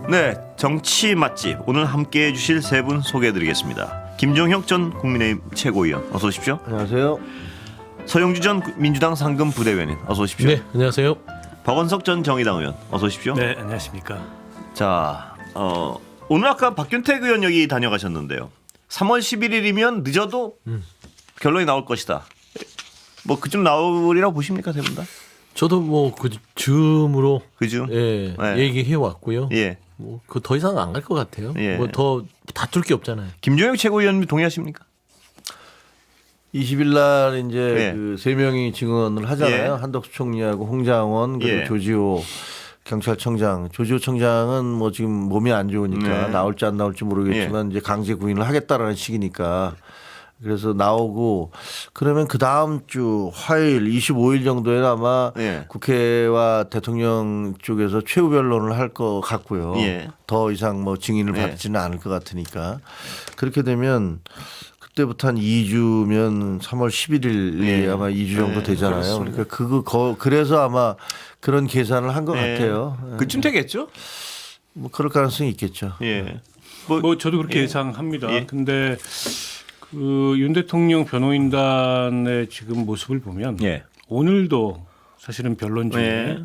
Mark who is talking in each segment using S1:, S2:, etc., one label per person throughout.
S1: 네, 정치 맛집 오늘 함께해 주실 세 분 소개해드리겠습니다. 김종혁 전 국민의힘 최고위원 어서 오십시오.
S2: 안녕하세요.
S1: 서영주 전 민주당 상금 부대변인 어서 오십시오.
S3: 네, 안녕하세요.
S1: 박원석 전 정의당 의원 어서 오십시오.
S4: 네, 안녕하십니까.
S1: 자, 오늘 아까 박균택 의원 여기 다녀가셨는데요. 3월 11일이면 늦어도 결론이 나올 것이다. 뭐 그쯤 나오리라고 보십니까, 세 분 다?
S3: 저도 뭐 그 즈음으로
S1: 그죠?
S3: 예,
S1: 네.
S3: 얘기해 왔고요.
S1: 예.
S3: 뭐 그 더 이상 안 갈 것 같아요.
S1: 예.
S3: 뭐 더 다툴 게 없잖아요.
S1: 김종혁 최고위원 동의하십니까?
S2: 20일 날 이제
S1: 예.
S2: 그 세 명이 증언을 하잖아요.
S1: 예.
S2: 한덕수 총리하고 홍장원 그리고
S1: 예.
S2: 조지호 경찰청장. 조지호 청장은 뭐 지금 몸이 안 좋으니까
S1: 네.
S2: 나올지 안 나올지 모르겠지만 이제 강제 구인을 하겠다라는 시기니까 그래서 나오고 그러면 그 다음 주 화요일 25일 정도에 아마
S1: 예.
S2: 국회와 대통령 쪽에서 최후 변론을 할 것 같고요.
S1: 예.
S2: 더 이상 뭐 증인을
S1: 예.
S2: 받지는 않을 것 같으니까 그렇게 되면 그때부터 한 2주면 3월 11일이
S1: 예.
S2: 아마 2주 정도
S1: 예,
S2: 되잖아요.
S1: 그렇습니다.
S2: 그러니까 그래서 아마 그런 계산을 한 것
S1: 예.
S2: 같아요.
S1: 그쯤 되겠죠?
S2: 뭐 그럴 가능성이 있겠죠.
S1: 예.
S4: 뭐 저도 그렇게
S1: 예.
S4: 예상합니다.
S1: 예.
S4: 근데 그 윤 대통령 변호인단의 지금 모습을 보면
S1: 예.
S4: 오늘도 사실은 변론 중에
S1: 예.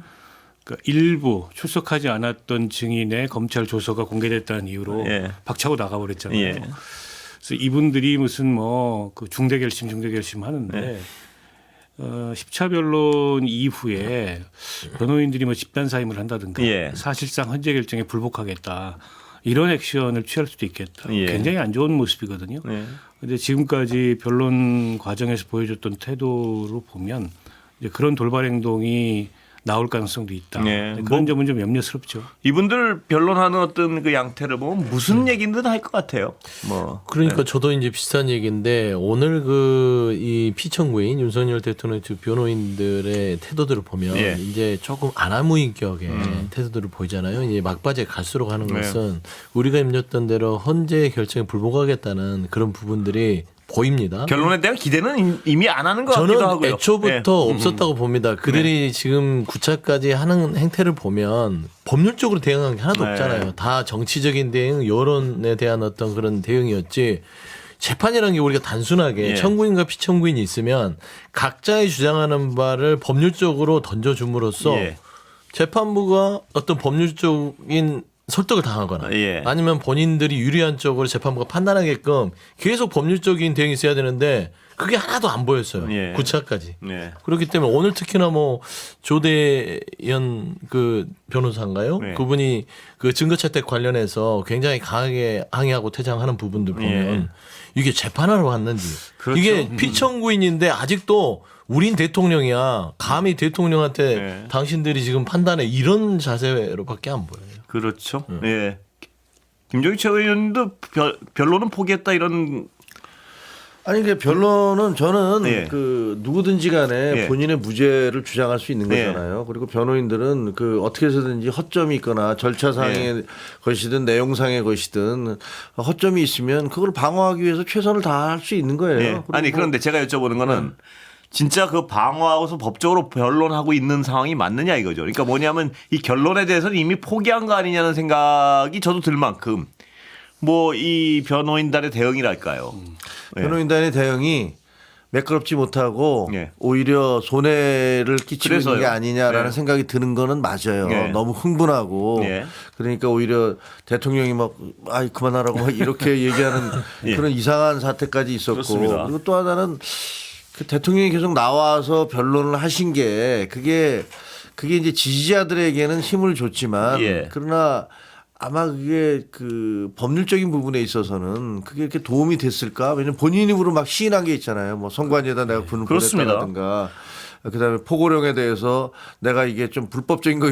S4: 그러니까 일부 출석하지 않았던 증인의 검찰 조서가 공개됐다는 이유로
S1: 예.
S4: 박차고 나가버렸잖아요.
S1: 예.
S4: 그래서 이분들이 무슨 뭐 그 중대 결심 하는데 10차 변론 이후에 변호인들이 뭐 집단 사임을 한다든가
S1: 예.
S4: 사실상 헌재 결정에 불복하겠다 이런 액션을 취할 수도 있겠다.
S1: 예.
S4: 굉장히 안 좋은 모습이거든요. 그런데 지금까지 변론 과정에서 보여줬던 태도로 보면 이제 그런 돌발 행동이 나올 가능성도 있다.
S1: 네.
S4: 그런
S1: 뭐
S4: 점은 좀 염려스럽죠.
S1: 이분들 변론하는 어떤 그 양태를 보면 무슨 얘기든 할 것 같아요. 뭐
S3: 그러니까 저도 이제 비슷한 얘기인데 오늘 그 이 피청구인 윤석열 대통령 측 변호인들의 태도들을 보면
S1: 예.
S3: 이제 조금 아나무인격의 태도들을 보이잖아요. 이제 막바지에 갈수록 하는
S1: 네.
S3: 것은 우리가 염렸던 대로 헌재 결정에 불복하겠다는 그런 부분들이 보입니다.
S1: 결론에 대한 기대는 이미 안 하는 것 같기도
S3: 저는
S1: 하고요.
S3: 애초부터
S1: 예.
S3: 없었다고 봅니다. 그들이 지금 구차까지 하는 행태를 보면 법률적으로 대응한 게 하나도
S1: 네.
S3: 없잖아요. 다 정치적인 대응, 여론에 대한 어떤 그런 대응이었지. 재판이라는 게 우리가 단순하게
S1: 예.
S3: 청구인과 피청구인이 있으면 각자의 주장하는 바를 법률적으로 던져줌으로써
S1: 예.
S3: 재판부가 어떤 법률적인 설득을 당하거나
S1: 예.
S3: 아니면 본인들이 유리한 쪽으로 재판부가 판단하게끔 계속 법률적인 대응이 있어야 되는데 그게 하나도 안 보였어요.
S1: 예.
S3: 구차까지.
S1: 네.
S3: 그렇기 때문에 오늘 특히나 뭐 조대현 그 변호사인가요?
S1: 네.
S3: 그분이 그 증거 채택 관련해서 굉장히 강하게 항의하고 퇴장하는 부분들 보면 이게 재판하러 왔는지
S1: 그렇죠.
S3: 이게 피청구인인데 아직도 우린 대통령이야. 감히 대통령한테
S1: 네.
S3: 당신들이 지금 판단해 이런 자세로밖에 안 보여요.
S1: 그렇죠. 예. 김종희 최고위원도 변론은 포기했다 이런.
S2: 아니 그 변론은 저는
S1: 예.
S2: 그 누구든지 간에
S1: 예.
S2: 본인의 무죄를 주장할 수 있는
S1: 예.
S2: 거잖아요. 그리고 변호인들은 그 어떻게 해서든지 허점이 있거나 절차상의
S1: 예.
S2: 것이든 내용상의 것이든 허점이 있으면 그걸 방어하기 위해서 최선을 다할 수 있는 거예요.
S1: 예.
S2: 그리고
S1: 아니
S2: 뭐
S1: 그런데 제가 여쭤보는 거는 진짜 그 방어하고서 법적으로 변론하고 있는 상황이 맞느냐 이거죠. 그러니까 뭐냐면 이 결론에 대해서는 이미 포기한 거 아니냐는 생각이 저도 들 만큼 뭐 이 변호인단의 대응이랄까요. 예.
S2: 변호인단의 대응이 매끄럽지 못하고
S1: 예.
S2: 오히려 손해를 끼치고 있는
S1: 그래서요.
S2: 게 아니냐라는
S1: 예.
S2: 생각이 드는 거는 맞아요.
S1: 예.
S2: 너무 흥분하고
S1: 예.
S2: 그러니까 오히려 대통령이 막 아이 그만하라고 막 이렇게 얘기하는
S1: 예.
S2: 그런 이상한 사태까지 있었고
S1: 그렇습니다.
S2: 그리고 또 하나는 그 대통령이 계속 나와서 변론을 하신 게 그게 이제 지지자들에게는 힘을 줬지만
S1: 예.
S2: 그러나 아마 그게 그 법률적인 부분에 있어서는 그게 이렇게 도움이 됐을까? 왜냐면 본인 입으로 막 시인한 게 있잖아요. 뭐 선관위에다 내가 군을
S1: 그렇습니다.
S2: 보냈다라든가 그다음에 포고령에 대해서 내가 이게 좀 불법적인 거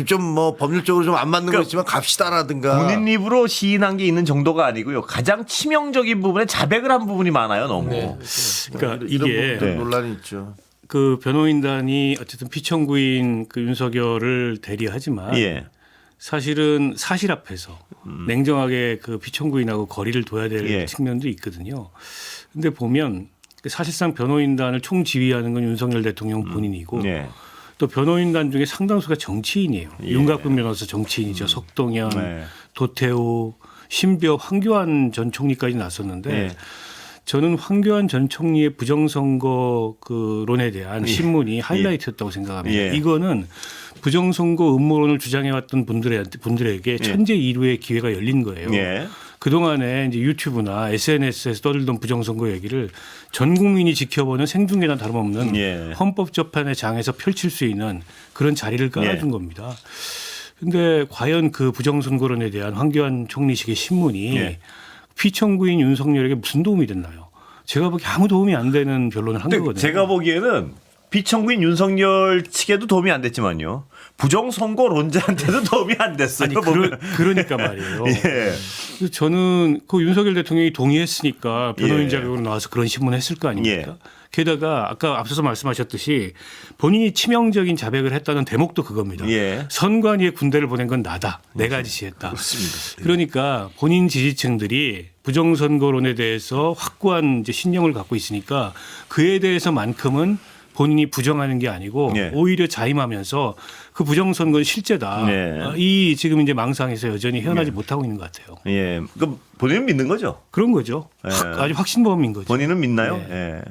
S2: 좀 뭐 법률적으로 좀 안 맞는 거 있지만 갑시다라든가.
S1: 본인 입으로 시인한 게 있는 정도가 아니고요. 가장 치명적인 부분에 자백을 한 부분이 많아요. 너무.
S3: 네.
S4: 그러니까
S2: 이런
S4: 이게
S2: 부분들
S1: 네.
S2: 논란이 있죠.
S4: 그 변호인단이 어쨌든 피청구인 그 윤석열을 대리하지만
S1: 예.
S4: 사실은 사실 앞에서 냉정하게 그 피청구인하고 거리를 둬야 될
S1: 예.
S4: 측면도 있거든요. 근데 보면 사실상 변호인단을 총지휘하는 건 윤석열 대통령 본인이고
S1: 예.
S4: 또 변호인단 중에 상당수가 정치인이에요.
S1: 예.
S4: 윤곽근 변호사 정치인이죠. 석동현,
S1: 네.
S4: 도태우, 심지어 황교안 전 총리까지 나섰는데
S1: 예.
S4: 저는 황교안 전 총리의 부정선거 론에 대한 신문이 하이라이트였다고 생각합니다.
S1: 예.
S4: 이거는 부정선거 음모론을 주장해왔던 분들에게 천재일우의 기회가 열린 거예요.
S1: 예.
S4: 그동안에 이제 유튜브나 SNS에서 떠들던 부정선거 얘기를 전 국민이 지켜보는 생중계나 다름없는
S1: 예.
S4: 헌법재판의 장에서 펼칠 수 있는 그런 자리를 깔아준 겁니다. 근데 과연 그 부정선거론에 대한 황교안 총리식의 신문이
S1: 예.
S4: 피청구인 윤석열에게 무슨 도움이 됐나요? 제가 보기에 아무 도움이 안 되는 변론을 한
S1: 근데
S4: 거거든요.
S1: 제가 보기에는 피청구인 윤석열 측에도 도움이 안 됐지만요. 부정선거론자한테도 도움이 안 됐어요.
S4: 아니
S1: 보면.
S4: 그러니까 말이에요.
S1: 예.
S4: 그래서 저는 그 윤석열 대통령이 동의했으니까 변호인
S1: 예.
S4: 자격으로 나와서 그런 신문을 했을 거 아닙니까?
S1: 예.
S4: 게다가 아까 앞서서 말씀하셨듯이 본인이 치명적인 자백을 했다는 대목도 그겁니다.
S1: 예.
S4: 선관위에 군대를 보낸 건 나다. 내가 지시했다. 그러니까 본인 지지층들이 부정선거론에 대해서 확고한 이제 신념을 갖고 있으니까 그에 대해서만큼은 본인이 부정하는 게 아니고
S1: 예.
S4: 오히려 자임하면서 그 부정선거는 실제다.
S1: 네.
S4: 이 지금 이제 망상에서 여전히 헤어나지 못하고 있는 것 같아요.
S1: 예. 그 본인은 믿는 거죠?
S4: 그런 거죠.
S1: 예.
S4: 아주 확신범인 거죠.
S1: 본인은 믿나요?
S4: 네.
S1: 예.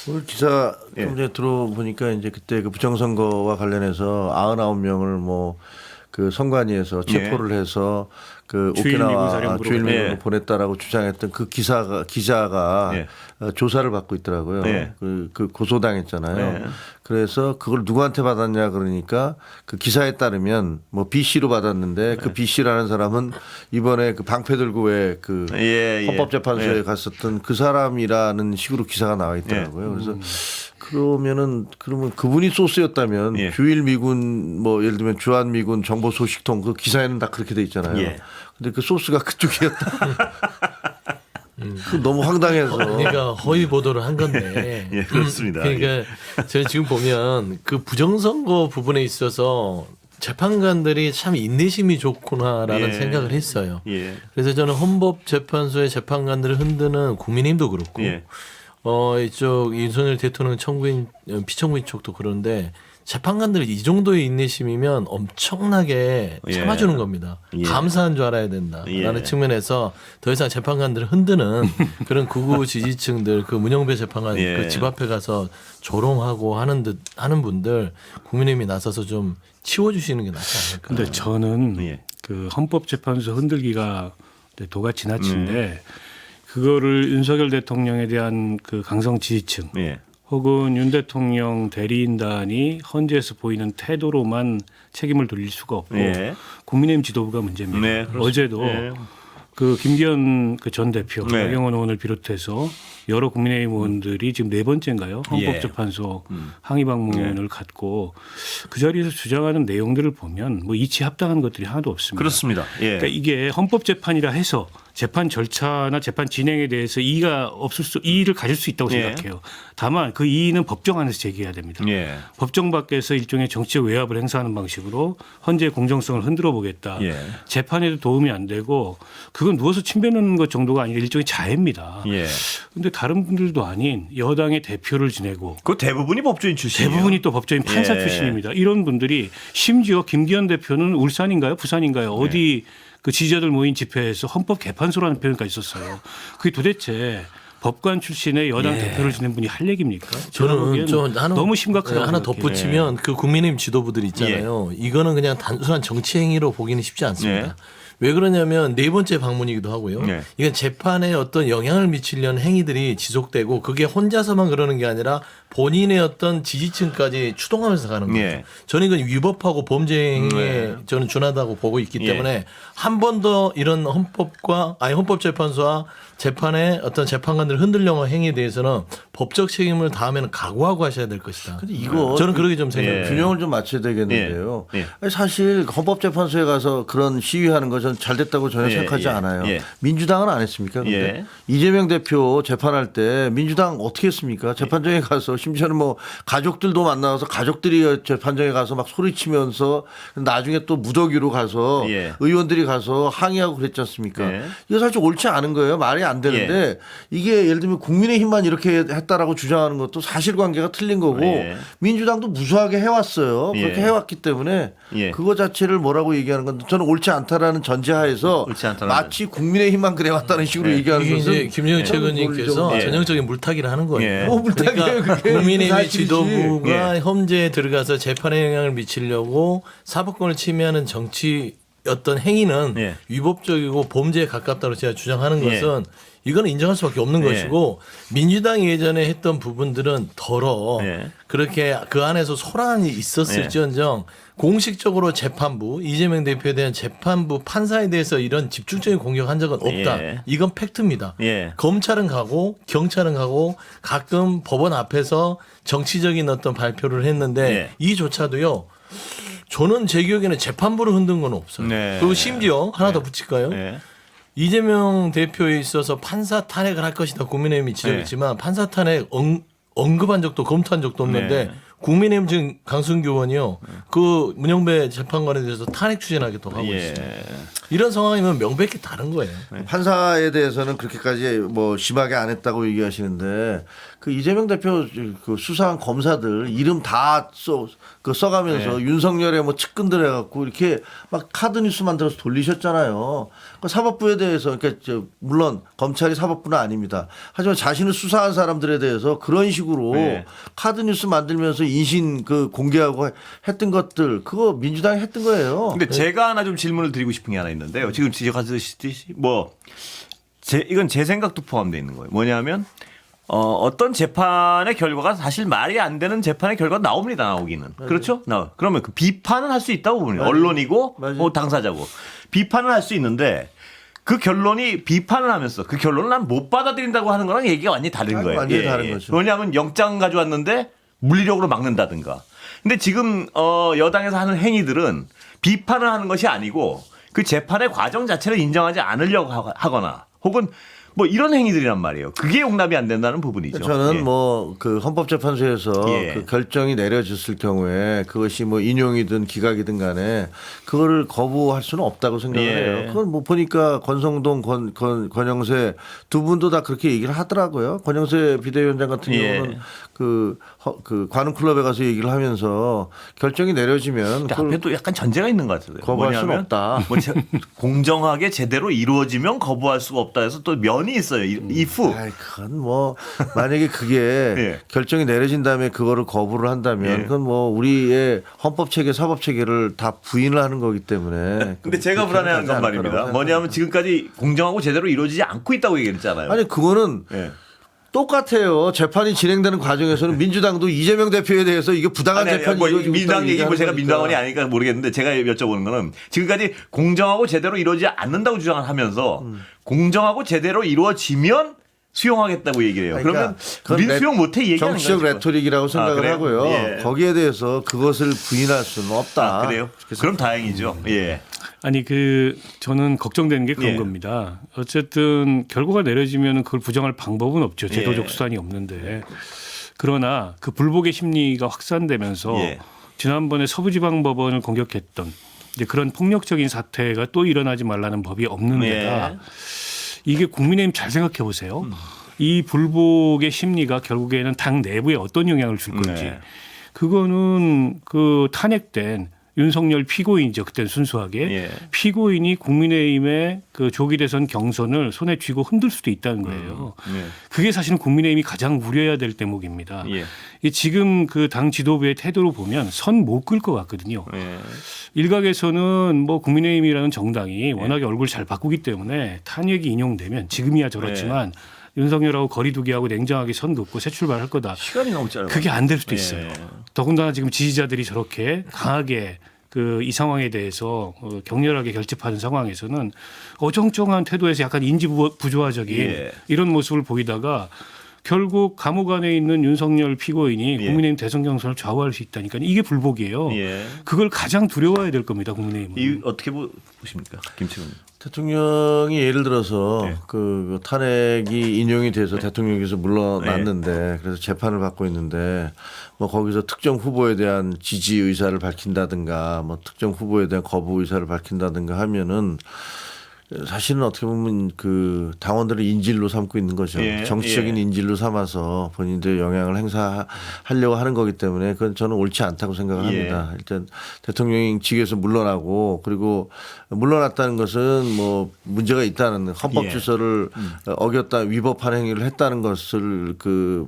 S2: 오늘 기사
S1: 예.
S2: 좀 전에 들어보니까 이제 그때 그 부정선거와 관련해서 99명을 뭐 그 선관위에서 체포를 해서 그
S4: 주일미군
S2: 오키나와
S4: 사령부로
S2: 주일미군으로
S1: 예.
S2: 보냈다라고 주장했던 그 기자가
S1: 예.
S2: 조사를 받고 있더라고요.
S1: 예.
S2: 그 고소당했잖아요.
S1: 예.
S2: 그래서 그걸 누구한테 받았냐 그러니까 그 기사에 따르면 뭐 B 씨로 받았는데 그 B 씨라는 사람은 이번에 그 방패 들고 왜 그
S1: 예, 예.
S2: 헌법재판소에
S1: 예.
S2: 갔었던 그 사람이라는 식으로 기사가 나와 있더라고요. 그래서 그러면 그분이 소스였다면
S1: 예.
S2: 주일미군 뭐 예를 들면 주한미군 정보소식통 그 기사에는 다 그렇게 돼 있잖아요.
S1: 예.
S2: 근데 그 소스가 그쪽이었다. 그 너무 황당해서.
S3: 그러니까 허위 보도를 한 건데.
S1: 예, 그렇습니다.
S3: 그러니까 제가 지금 보면 그 부정선거 부분에 있어서 재판관들이 참 인내심이 좋구나라는
S1: 예.
S3: 생각을 했어요.
S1: 예.
S3: 그래서 저는 헌법재판소의 재판관들을 흔드는 국민의힘도 그렇고
S1: 예.
S3: 이쪽 윤석열 대통령 청구인 피청구인 쪽도 그런데 재판관들이 이 정도의 인내심이면 엄청나게
S1: 예.
S3: 참아주는 겁니다.
S1: 예.
S3: 감사한 줄 알아야 된다라는
S1: 예.
S3: 측면에서 더 이상 재판관들을 흔드는 그런 극우 지지층들 그 문영배 재판관
S1: 예.
S3: 그 집 앞에 가서 조롱하고 하는 분들 국민의힘이 나서서 좀 치워주시는 게 낫지 않을까.
S4: 근데 저는
S1: 예.
S4: 그 헌법재판소 흔들기가 도가 지나친데 그거를 윤석열 대통령에 대한 그 강성 지지층
S1: 예.
S4: 혹은 윤 대통령 대리인단이 헌재에서 보이는 태도로만 책임을 돌릴 수가 없고
S1: 예.
S4: 국민의힘 지도부가 문제입니다.
S1: 네, 그렇습니다.
S4: 어제도
S1: 예.
S4: 그 김기현 그 전 대표,
S1: 네.
S4: 나경원 의원을 비롯해서 여러 국민의힘 의원들이 지금 네 번째인가요? 헌법재판소 항의 방문을 갖고 그 자리에서 주장하는 내용들을 보면 뭐 이치 합당한 것들이 하나도 없습니다.
S1: 그렇습니다. 예.
S4: 그러니까 이게 헌법재판이라 해서 재판 절차나 재판 진행에 대해서 이의를 가질 수 있다고
S1: 예.
S4: 생각해요. 다만 그 이의는 법정 안에서 제기해야 됩니다.
S1: 예.
S4: 법정 밖에서 일종의 정치적 외압을 행사하는 방식으로 헌재의 공정성을 흔들어 보겠다.
S1: 예.
S4: 재판에도 도움이 안 되고 그건 누워서 침 뱉는 것 정도가 아니라 일종의 자해입니다.
S1: 예.
S4: 그런데 다른 분들도 아닌 여당의 대표를 지내고
S1: 그 대부분이 법조인 출신이에요.
S4: 대부분이 또 법조인 판사
S1: 예.
S4: 출신입니다. 이런 분들이 심지어 김기현 대표는 울산인가요? 부산인가요? 어디 그 지지자들 모인 집회에서 헌법 개판소라는 표현까지 있었어요. 그게 도대체 법관 출신의 여당 대표를 지낸 분이 할 얘기입니까? 제가
S3: 저는
S4: 보기에는
S3: 좀
S4: 너무 심각하다고
S3: 하나
S4: 생각해요.
S3: 덧붙이면 그 국민의힘 지도부들 있잖아요. 이거는 그냥 단순한 정치 행위로 보기는 쉽지 않습니다.
S1: 네.
S3: 왜 그러냐면 네 번째 방문이기도 하고요.
S1: 네.
S3: 이건 재판에 어떤 영향을 미치려는 행위들이 지속되고 그게 혼자서만 그러는 게 아니라 본인의 어떤 지지층까지 추동하면서 가는 거죠.
S1: 네.
S3: 저는 이건 위법하고 범죄 행위에 저는 준하다고 보고 있기 때문에 한 번 더 이런 헌법재판소와 재판의 어떤 재판관들 흔들려는 행위에 대해서는 법적 책임을 다음에는 각오하고 하셔야 될 것이다.
S2: 근데 이거
S3: 저는 그렇게 좀 생각해요.
S2: 균형을 좀 맞춰야 되겠는데요.
S1: 예. 예.
S2: 아니, 사실 헌법재판소에 가서 그런 시위하는 거 전 전 잘 됐다고 전혀
S1: 예,
S2: 생각하지
S1: 예,
S2: 않아요.
S1: 예.
S2: 민주당은 안 했습니까? 근데
S1: 예.
S2: 이재명 대표 재판할 때 민주당 어떻게 했습니까? 재판장에 가서 심지어는 뭐 가족들도 만나서 가족들이 재판장에 가서 막 소리치면서 나중에 또 무더기로 가서
S1: 예.
S2: 의원들이 가서 항의하고 그랬지 않습니까?
S1: 예.
S2: 이거 사실 옳지 않은 거예요. 말이 안 되는데 이게 예를 들면 국민의힘만 이렇게 했다라고 주장하는 것도 사실관계가 틀린 거고
S1: 예.
S2: 민주당도 무수하게 해왔어요.
S1: 예.
S2: 그렇게 해왔기 때문에
S1: 예.
S2: 그거 자체를 뭐라고 얘기하는 건 저는 옳지 않다라는 전제하에서
S1: 옳지 않다라는
S2: 마치 국민의힘만 그래왔다는 식으로 얘기하는
S3: 이게
S2: 것은
S3: 이제 김정일 최고님께서
S1: 예.
S3: 전형적인 물타기를 하는 거예요.
S1: 예.
S2: 물타기예요, 그게.
S3: 국민의힘의
S2: 사실이지.
S3: 지도부가
S1: 예.
S3: 헌재에 들어가서 재판에 영향을 미치려고 사법권을 침해하는 정치 어떤 행위는
S1: 예.
S3: 위법적이고 범죄에 가깝다고 제가 주장하는
S1: 예.
S3: 것은 이거는 인정할 수밖에 없는
S1: 예.
S3: 것이고 민주당이 예전에 했던 부분들은 덜어
S1: 예.
S3: 그렇게 그 안에서 소란이 있었을지언정 공식적으로 재판부 이재명 대표에 대한 재판부 판사에 대해서 이런 집중적인 공격한 적은 없다.
S1: 예.
S3: 이건 팩트입니다.
S1: 예.
S3: 검찰은 가고 경찰은 가고 가끔 법원 앞에서 정치적인 어떤 발표를 했는데
S1: 예.
S3: 이조차도요. 저는 제 기억에는 재판부를 흔든 건 없어요.
S1: 네.
S3: 그리고 심지어 하나 더 붙일까요?
S1: 예.
S3: 이재명 대표에 있어서 판사 탄핵을 할 것이다 국민의힘이 지적했지만 판사 탄핵 언급한 적도 검토한 적도 없는데
S1: 네.
S3: 국민의힘 지금 강승규 의원이요. 그 문영배 재판관에 대해서 탄핵 추진하겠다고 하고
S1: 예.
S3: 있습니다. 이런 상황이면 명백히 다른 거예요.
S2: 판사에 대해서는 그렇게까지 뭐 심하게 안 했다고 얘기하시는데 그 이재명 대표 그 수사한 검사들 이름 다 써가면서 윤석열의 뭐 측근들 해갖고 이렇게 막 카드 뉴스 만들어서 돌리셨잖아요. 그 사법부에 대해서 그러니까 물론 검찰이 사법부는 아닙니다. 하지만 자신을 수사한 사람들에 대해서 그런 식으로
S1: 네.
S2: 카드 뉴스 만들면서 인신 그 공개하고 했던 것들 그거 민주당이 했던 거예요.
S1: 근데 제가 하나 좀 질문을 드리고 싶은 게 하나 있는데요. 지금 지적하셨듯이 이건 제 생각도 포함되어 있는 거예요. 뭐냐면 어떤 재판의 결과가 사실 말이 안 되는 재판의 결과가 나옵니다. 나오기는. 그렇죠? 그러면 그 비판은 할 수 있다고 보면 언론이고 당사자고 비판은 할 수 있는데 그 결론이 비판을 하면서 그 결론을 난 못 받아들인다고 하는 거랑 얘기가 완전히 다른 거예요.
S2: 완전히 다른 거죠.
S1: 왜냐하면 영장 가져왔는데 물리력으로 막는다든가. 근데 지금 여당에서 하는 행위들은 비판을 하는 것이 아니고 그 재판의 과정 자체를 인정하지 않으려고 하거나 혹은 뭐 이런 행위들이란 말이에요. 그게 용납이 안 된다는 부분이죠.
S2: 저는
S1: 예.
S2: 뭐 그 헌법재판소에서
S1: 예.
S2: 그 결정이 내려졌을 경우에 그것이 뭐 인용이든 기각이든 간에 그거를 거부할 수는 없다고 생각을
S1: 예.
S2: 해요. 그건 뭐 보니까 권성동, 권영세 두 분도 다 그렇게 얘기를 하더라고요. 권영세 비대위원장 같은
S1: 예.
S2: 경우는 그 관훈 클럽에 가서 얘기를 하면서 결정이 내려지면
S1: 근데
S2: 그걸
S1: 앞에 또 약간 전제가 있는 것 같아요.
S2: 거부할 수는 없다.
S1: 공정하게 제대로 이루어지면 거부할 수가 없다 해서 또 면이 있어요. if.
S2: 아이, 그건 뭐 만약에 그게
S1: 예.
S2: 결정이 내려진 다음에 그거를 거부를 한다면
S1: 예.
S2: 그건 뭐 우리의 헌법 체계, 사법 체계를 다 부인을 하는 거기 때문에.
S1: 근데 제가 불안해하는 건 말입니다. 뭐냐면 지금까지 공정하고 제대로 이루어지지 않고 있다고 얘기했잖아요.
S2: 아니 그거는
S1: 예.
S2: 똑같아요. 재판이 진행되는 과정에서는 민주당도 이재명 대표에 대해서 이게 부당한 재판이
S1: 뭐
S2: 이루어지고
S1: 민주당
S2: 있다고
S1: 얘기 뭐 제가
S2: 얘기하는
S1: 민주당원이
S2: 거니까.
S1: 아니니까 모르겠는데 제가 여쭤보는 거는 지금까지 공정하고 제대로 이루어지지 않는다고 주장을 하면서 공정하고 제대로 이루어지면 수용하겠다고 얘기를 해요.
S2: 그러니까
S1: 그러면 우리는 수용 못해 이 얘기하는
S2: 정치적
S1: 거죠.
S2: 레토릭이라고 생각을
S1: 그래요?
S2: 하고요.
S1: 예.
S2: 거기에 대해서 그것을 부인할 수는 없다.
S1: 그래요? 그럼 다행이죠. 예.
S4: 아니 저는 걱정되는 게 그런
S1: 예.
S4: 겁니다. 어쨌든 결과가 내려지면 그걸 부정할 방법은 없죠. 제도적
S1: 예.
S4: 수단이 없는데. 그러나 그 불복의 심리가 확산되면서
S1: 예.
S4: 지난번에 서부지방법원을 공격했던 이제 그런 폭력적인 사태가 또 일어나지 말라는 법이 없는 데다
S1: 예.
S4: 이게 국민의힘 잘 생각해 보세요. 이 불복의 심리가 결국에는 당 내부에 어떤 영향을 줄 건지.
S1: 네.
S4: 그거는 그 탄핵된 윤석열 피고인이죠. 그때는 순수하게.
S1: 예.
S4: 피고인이 국민의힘의 그 조기 대선 경선을 손에 쥐고 흔들 수도 있다는 거예요.
S1: 예.
S4: 그게 사실은 국민의힘이 가장 우려해야 될 대목입니다.
S1: 예.
S4: 이게 지금 그 당 지도부의 태도로 보면 선 못 끌 것 같거든요.
S1: 예.
S4: 일각에서는 뭐 국민의힘이라는 정당이 워낙에 얼굴 잘 바꾸기 때문에 탄핵이 인용되면 지금이야 저렇지만 윤석열하고 거리두기하고 냉정하게 선 긋고 새 출발할 거다.
S1: 시간이 너무 짧아요.
S4: 그게 안 될 수도 있어요.
S1: 예.
S4: 더군다나 지금 지지자들이 저렇게 강하게 이 상황에 대해서 격렬하게 결집하는 상황에서는 어정쩡한 태도에서 약간 인지 부조화적인
S1: 예.
S4: 이런 모습을 보이다가 결국 감옥 안에 있는 윤석열 피고인이
S1: 예.
S4: 국민의힘 대선 경선을 좌우할 수 있다니까 이게 불복이에요.
S1: 예.
S4: 그걸 가장 두려워해야 될 겁니다. 국민의힘은.
S1: 이 어떻게 보십니까, 김치훈?
S2: 대통령이 예를 들어서
S1: 네.
S2: 그 탄핵이 인용이 돼서 대통령께서 물러났는데 그래서 재판을 받고 있는데 뭐 거기서 특정 후보에 대한 지지 의사를 밝힌다든가 뭐 특정 후보에 대한 거부 의사를 밝힌다든가 하면은 사실은 어떻게 보면 그 당원들을 인질로 삼고 있는 거죠.
S1: 예,
S2: 정치적인
S1: 예.
S2: 인질로 삼아서 본인들 영향을 행사하려고 하는 거기 때문에 그건 저는 옳지 않다고 생각을 합니다. 일단 대통령이 직에서 물러나고 그리고 물러났다는 것은 뭐 문제가 있다는 헌법 질서를 어겼다 위법한 행위를 했다는 것을 그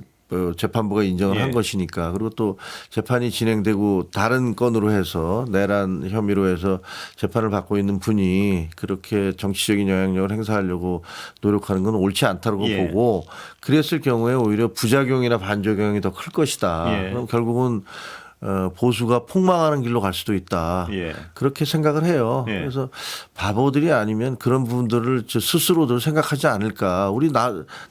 S2: 재판부가 인정을 한 것이니까 그리고 또 재판이 진행되고 다른 건으로 해서 내란 혐의로 해서 재판을 받고 있는 분이 그렇게 정치적인 영향력을 행사하려고 노력하는 건 옳지 않다고 보고 그랬을 경우에 오히려 부작용이나 반작용이 더 클 것이다. 그럼 결국은 보수가 폭망하는 길로 갈 수도 있다. 그렇게 생각을 해요. 그래서 바보들이 아니면 그런 부분들을 스스로도 생각하지 않을까. 우리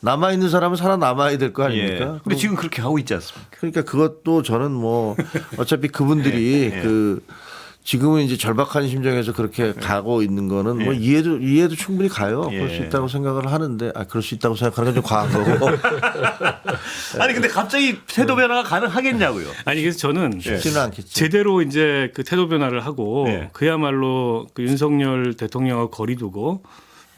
S2: 남아 있는 사람은 살아남아야 될 거 아닙니까?
S1: 근데 지금 그렇게 하고 있지 않습니까?
S2: 그러니까 그것도 저는 뭐 어차피 그분들이 그 지금은 이제 절박한 심정에서 그렇게 가고 있는 거는 뭐 이해도 충분히 가요. 그럴 수 있다고 생각을 하는데 그럴 수 있다고 생각하는 건 좀 과한 거고.
S1: 아니 근데 갑자기 태도 변화가 가능하겠냐고요.
S4: 아니 그래서 저는
S2: 쉽지는 않겠지.
S4: 제대로 이제 그 태도 변화를 하고
S1: 예.
S4: 그야말로 그 윤석열 대통령하고 거리두고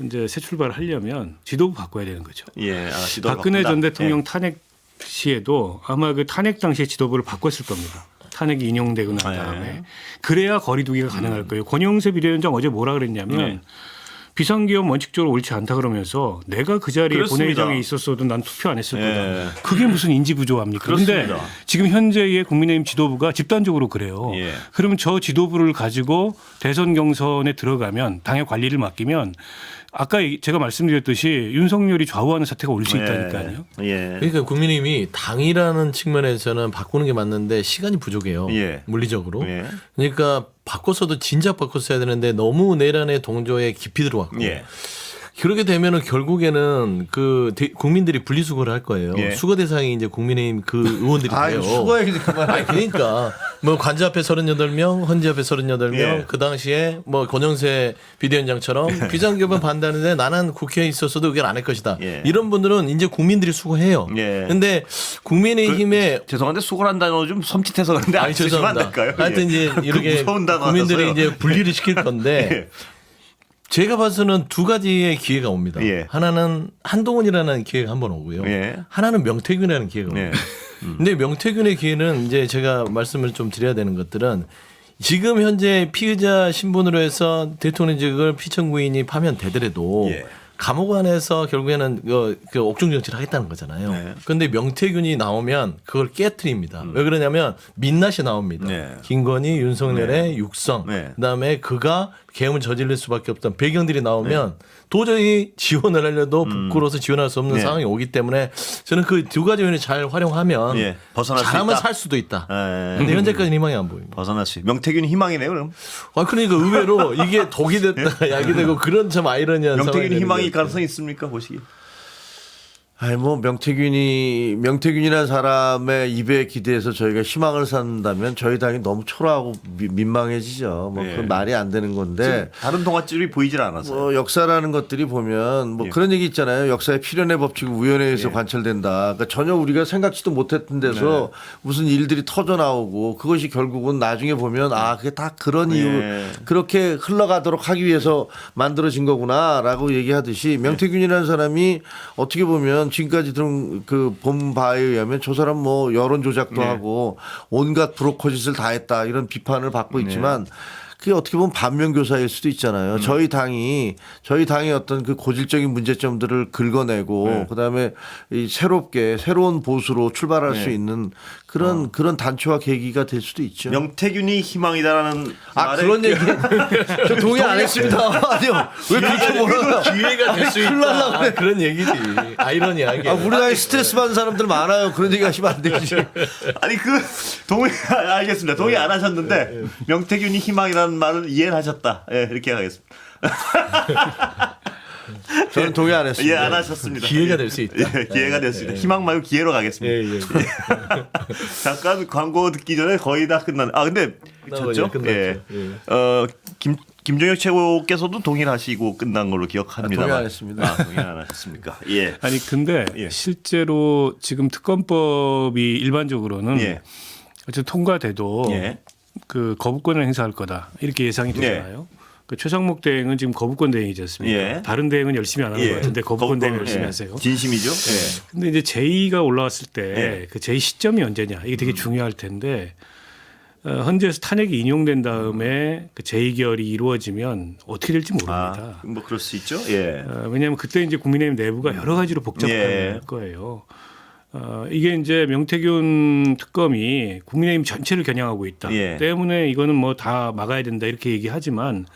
S4: 이제 새 출발을 하려면 지도부 바꿔야 되는 거죠.
S1: 지도를
S4: 박근혜
S1: 바꾼다.
S4: 전 대통령 탄핵 시에도 아마 그 탄핵 당시의 지도부를 바꿨을 겁니다. 탄핵이 인용되고 난 다음에 그래야 거리두기가 가능할 거예요. 권영세 비대위원장 어제 뭐라 그랬냐면 비상기업 원칙적으로 옳지 않다 그러면서 내가 그 자리에
S1: 그렇습니다.
S4: 본회의장에 있었어도 난 투표 안 했을 거다. 그게 무슨 인지부조합니까? 그런데
S1: 그렇습니다.
S4: 지금 현재의 국민의힘 지도부가 집단적으로 그래요. 그러면 저 지도부를 가지고 대선 경선에 들어가면 당의 관리를 맡기면 아까 제가 말씀드렸듯이 윤석열이 좌우하는 사태가 올 수 있다니까요.
S3: 그러니까 국민의힘이 당이라는 측면에서는 바꾸는 게 맞는데 시간이 부족해요. 물리적으로. 그러니까 바꿨어도 진작 바꿨어야 되는데 너무 내란의 동조에 깊이 들어왔고. 그렇게 되면은 결국에는 그 국민들이 분리수거를 할 거예요. 수거 대상이 이제 국민의힘 그 의원들이 돼요.
S2: 수거 얘기 그만.
S3: 그러니까 뭐 관저 앞에 38명, 헌재 앞에 38명, 그 당시에 뭐 권영세 비대위원장처럼 비상기업은 반대하는데 나는 국회에 있었어도 의견 안 할 것이다. 이런 분들은 이제 국민들이 수거해요. 근데 국민의힘의
S1: 죄송한데 수고한다는 단어 좀 섬찟해서 그런데 안 쓰시면 안 될까요?
S3: 하여튼 이제 이렇게
S1: 무서운 단어
S3: 국민들이
S1: 같아서요.
S3: 이제 분리를 시킬 건데 제가 봐서는 두 가지의 기회가 옵니다. 하나는 한동훈이라는 기회가 한번 오고요. 하나는 명태균이라는 기회가 옵니다. 근데 명태균의 기회는 이제 제가 말씀을 좀 드려야 되는 것들은 지금 현재 피의자 신분으로 해서 대통령직을 피청구인이 파면되더라도 감옥 안에서 결국에는 그 옥중 정치를 하겠다는 거잖아요. 그런데 명태균이 나오면 그걸 깨트립니다. 왜 그러냐면 민낯이 나옵니다. 김건희, 윤석열의 육성, 그다음에 그가 계엄을 저지를 수밖에 없던 배경들이 나오면 도저히 지원을 하려도 부끄러워서 지원할 수 없는 상황이 오기 때문에 저는 그 두 가지 요인을 잘 활용하면
S1: 벗어날 수
S3: 잘하면
S1: 있다.
S3: 살 수도 있다. 근데 현재까지는 희망이 안 보입니다.
S1: 벗어날 수. 명태균이 희망이네요, 그럼.
S3: 그러니까 의외로 이게 독이 됐다가 약이 되고 그런 참 아이러니한 상황이
S1: 명태균이
S3: 되는
S1: 희망일
S3: 거예요.
S1: 가능성이 있습니까, 보시기?
S2: 뭐 명태균이라는 사람의 입에 기대해서 저희가 희망을 산다면 저희 당이 너무 초라하고 민망해지죠. 뭐 그건 말이 안 되는 건데.
S1: 다른 동아줄이 보이질 않아서요.
S2: 뭐 역사라는 것들이 보면 뭐 그런 얘기 있잖아요. 역사의 필연의 법칙 우연에 의해서 관철된다. 그러니까 전혀 우리가 생각지도 못했던 데서 무슨 일들이 터져 나오고 그것이 결국은 나중에 보면 그게 다 그런 이유 그렇게 흘러가도록 하기 위해서 만들어진 거구나라고 얘기하듯이 명태균이라는 사람이 어떻게 보면 지금까지 들은 그 본 바에 의하면 저 사람 뭐 여론 조작도 하고 온갖 브로커짓을 다 했다 이런 비판을 받고 있지만 그게 어떻게 보면 반면교사일 수도 있잖아요. 저희 당이 어떤 그 고질적인 문제점들을 긁어내고 그다음에 이 새로운 보수로 출발할 수 있는 그런 단초와 계기가 될 수도 있죠.
S1: 명태균이 희망이다라는 말에
S2: 그런 얘기 저 동의 안 했습니다. 아니요. 왜 그렇게 몰아요?
S3: 기회가 될 수 있다. 그런 얘기지. 아이러니하게.
S2: 우리 나라에 스트레스 받는 사람들 많아요. 그런 얘기 하시면 안 되지.
S1: 아니 동의 알겠습니다. 동의 안 하셨는데 명태균이 희망이라는 말을 이해를 하셨다. 이렇게 하겠습니다.
S2: 저는 동의 안 했습니다.
S1: 예, 안 하셨습니다.
S3: 기회가 될 수 있다.
S1: 예, 기회가 될 수 있다. 희망 말고 기회로 가겠습니다.
S3: 예, 예.
S1: 잠깐 광고 듣기 전에 거의 다 끝난. 아 근데 졌죠?
S3: 끝났죠.
S1: 예.
S3: 예.
S1: 김종혁 최고께서도 동의를 하시고 끝난 걸로 기억합니다.
S2: 동의 안 했습니다.
S1: 아, 동의 안 하셨습니까? 예.
S4: 아니 근데
S1: 예.
S4: 실제로 지금 특검법이 일반적으로는
S1: 예.
S4: 어쨌든 통과돼도
S1: 예.
S4: 그 거부권을 행사할 거다 이렇게 예상이 되잖아요. 그 최상목 대행은 지금 거부권 대행이지 않습니까?
S1: 예.
S4: 다른 대행은 열심히 안 하는 것 같은데 거부권 대행 열심히
S1: 예.
S4: 하세요.
S1: 진심이죠? 예.
S4: 근데 이제 제2가 올라왔을 때
S1: 예.
S4: 그 제2 시점이 언제냐 이게 되게 중요할 텐데 헌재에서 탄핵이 인용된 다음에 그 제2결이 이루어지면 어떻게 될지 모릅니다.
S1: 뭐 그럴 수 있죠. 예.
S4: 왜냐하면 그때 이제 국민의힘 내부가 여러 가지로 복잡할
S1: 예.
S4: 거예요. 이게 이제 명태균 특검이 국민의힘 전체를 겨냥하고 있다.
S1: 예.
S4: 때문에 이거는 뭐 다 막아야 된다 이렇게 얘기하지만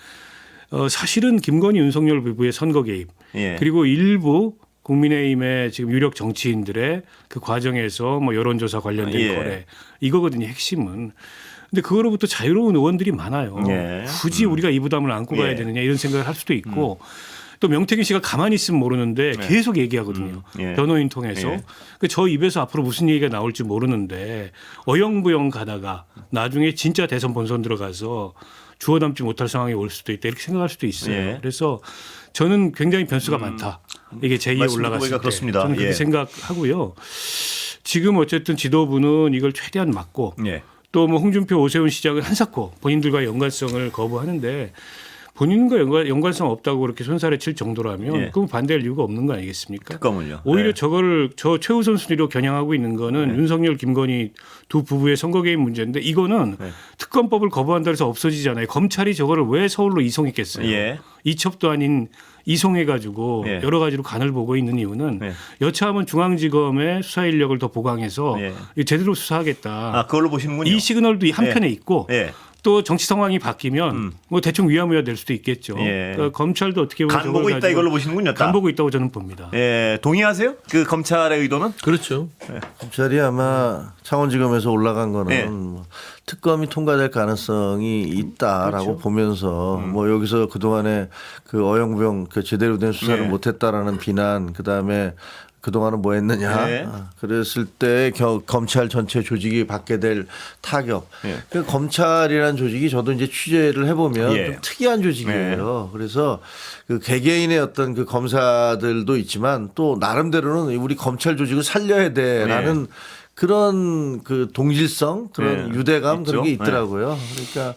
S4: 사실은 김건희 윤석열 부부의 선거 개입
S1: 예.
S4: 그리고 일부 국민의힘의 지금 유력 정치인들의 그 과정에서 뭐 여론조사 관련된
S1: 예.
S4: 거래 이거거든요. 핵심은. 근데 그거로부터 자유로운 의원들이 많아요.
S1: 예.
S4: 굳이 우리가 이 부담을 안고 가야
S1: 예.
S4: 되느냐 이런 생각을 할 수도 있고 또 명태균 씨가 가만히 있으면 모르는데 계속 얘기하거든요.
S1: 예.
S4: 변호인 통해서.
S1: 예.
S4: 저 입에서 앞으로 무슨 얘기가 나올지 모르는데 어영부영 가다가 나중에 진짜 대선 본선 들어가서 주워 담지 못할 상황이 올 수도 있다 이렇게 생각할 수도 있어요.
S1: 예.
S4: 그래서 저는 굉장히 변수가 많다. 이게 제2에
S1: 말씀 듣고
S4: 올라갔을
S1: 보니까
S4: 때
S1: 그렇습니다.
S4: 저는 그렇게
S1: 예.
S4: 생각하고요. 지금 어쨌든 지도부는 이걸 최대한 막고
S1: 예.
S4: 또 뭐 홍준표 오세훈 시장은 한사코 본인들과 연관성을 거부하는데 본인과 연관성 없다고 그렇게 손살에 칠 정도라면
S1: 예.
S4: 그럼 반대할 이유가 없는 거 아니겠습니까?
S1: 특검은요.
S4: 오히려
S1: 예.
S4: 저거를 저 최우선 순위로 겨냥하고 있는 거는 윤석열, 김건희 두 부부의 선거 개입 문제인데 이거는 특검법을 거부한다 해서 없어지잖아요. 검찰이 저거를 왜 서울로 이송했겠어요?
S1: 예.
S4: 이첩도 아닌 이송해가지고
S1: 예.
S4: 여러 가지로 간을 보고 있는 이유는
S1: 예.
S4: 여차하면 중앙지검의 수사 인력을 더 보강해서
S1: 예.
S4: 제대로 수사하겠다.
S1: 아 그걸로 보시는군요.
S4: 이 시그널도 한편에 있고
S1: 예.
S4: 또 정치 상황이 바뀌면 뭐 대충 위야무야 될 수도 있겠죠.
S1: 예.
S4: 그러니까 검찰도 어떻게 보면
S1: 간 보고
S4: 저걸
S1: 있다
S4: 가지고
S1: 이걸로 보시는군요.
S4: 간 보고 있다고 저는 봅니다.
S1: 예, 동의하세요? 그 검찰의 의도는?
S3: 그렇죠.
S2: 검찰이 아마 창원지검에서 올라간 거는
S1: 네.
S2: 뭐 특검이 통과될 가능성이 있다라고 보면서 뭐 여기서 그동안에 그 어영부영 그 제대로 된 수사를
S1: 네.
S2: 못했다라는 비난 그다음에 그동안은 뭐 했느냐.
S1: 네.
S2: 그랬을 때 검찰 전체 조직이 받게 될 타격.
S1: 네.
S2: 그 검찰이라는 조직이 저도 이제 취재를 해보면
S1: 예.
S2: 좀 특이한 조직이에요. 그래서 그 개개인의 어떤 그 검사들도 있지만 또 나름대로는 우리 검찰 조직을 살려야 돼라는 그런 그 동질성 그런
S1: 네.
S2: 유대감
S1: 있죠.
S2: 그런 게 있더라고요. 그러니까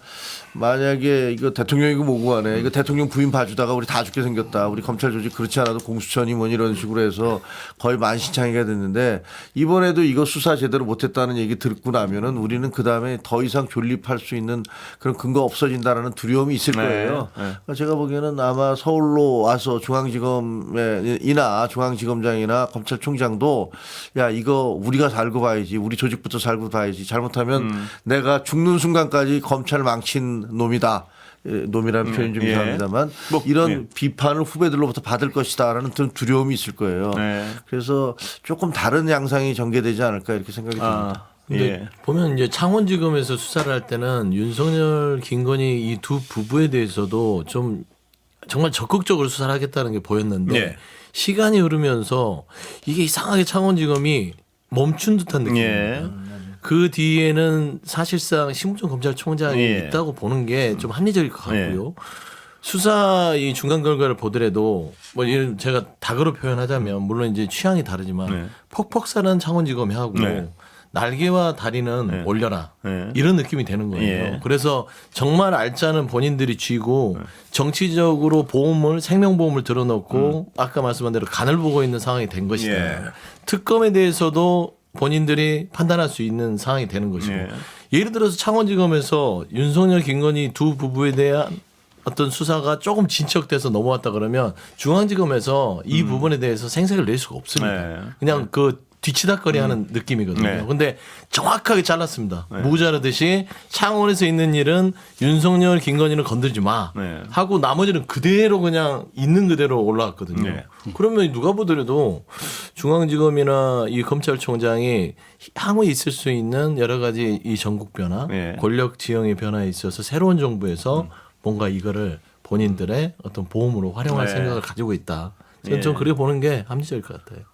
S2: 만약에 이거 대통령이고 뭐고 간에 이거 대통령 부인 봐주다가 우리 다 죽게 생겼다. 우리 검찰 조직 그렇지 않아도 공수처니 뭐니 이런 식으로 해서 거의 만신창이가 됐는데 이번에도 이거 수사 제대로 못했다는 얘기 듣고 나면은 우리는 그다음에 더 이상 존립할 수 있는 그런 근거 없어진다라는 두려움이 있을
S1: 네.
S2: 거예요.
S1: 네.
S2: 그러니까 제가 보기에는 아마 서울로 와서 중앙지검이나 중앙지검장이나 검찰총장도 야 이거 우리가 살고 봐야지 우리 조직부터 살고 봐야지 잘못하면 내가 죽는 순간까지 검찰을 망친 놈이다. 놈이라는 표현 좀
S1: 예.
S2: 이상합니다만
S1: 뭐,
S2: 이런
S1: 예.
S2: 비판을 후배들로부터 받을 것이다라는 좀 두려움이 있을 거예요.
S1: 네.
S2: 그래서 조금 다른 양상이 전개되지 않을까 이렇게 생각이 듭니다.
S3: 근데
S1: 예.
S3: 보면 이제 창원지검에서 수사를 할 때는 윤석열, 김건희 이 두 부부에 대해서도 좀 정말 적극적으로 수사를 하겠다는 게 보였는데
S1: 네.
S3: 시간이 흐르면서 이게 이상하게 창원지검이 멈춘 듯한 느낌입니다.
S1: 예.
S3: 그 뒤에는 사실상 심우정 검찰총장이
S1: 예.
S3: 있다고 보는 게 좀 합리적일 것 같고요. 수사 이 중간 결과를 보더라도 뭐 이런 제가 닭으로 표현하자면 물론 이제 취향이 다르지만
S1: 네.
S3: 퍽퍽사는 창원지검이 하고
S1: 네.
S3: 날개와 다리는
S1: 네.
S3: 올려라
S1: 네.
S3: 이런 느낌이 되는 거예요.
S1: 예.
S3: 그래서 정말 알짜는 본인들이 쥐고 정치적으로 보험을 생명보험을 들어놓고 아까 말씀한 대로 간을 보고 있는 상황이 된 것이다.
S1: 예.
S3: 특검에 대해서도 본인들이 판단할 수 있는 상황이 되는 것이고
S1: 예.
S3: 예를 들어서 창원지검에서 윤석열, 김건희 두 부부에 대한 어떤 수사가 조금 진척돼서 넘어왔다 그러면 중앙지검에서 이 부분에 대해서 생색을 낼 수가 없습니다.
S1: 네.
S3: 그냥 그 뒤치다거리하는 느낌이거든요.
S1: 네.
S3: 근데 정확하게 잘랐습니다. 무자르듯이 창원에서 있는 일은 윤석열, 김건희는 건들지 마
S1: 네.
S3: 하고 나머지는 그대로 그냥 있는 그대로 올라왔거든요.
S1: 네.
S3: 그러면 누가 보더라도 중앙지검이나 이 검찰총장이 향후에 있을 수 있는 여러 가지 이 전국 변화,
S1: 네.
S3: 권력 지형의 변화에 있어서 새로운 정부에서 뭔가 이거를 본인들의 어떤 보험으로 활용할
S1: 네.
S3: 생각을 가지고 있다. 저는
S1: 예.
S3: 좀 그렇게 보는 게 합리적일 것 같아요.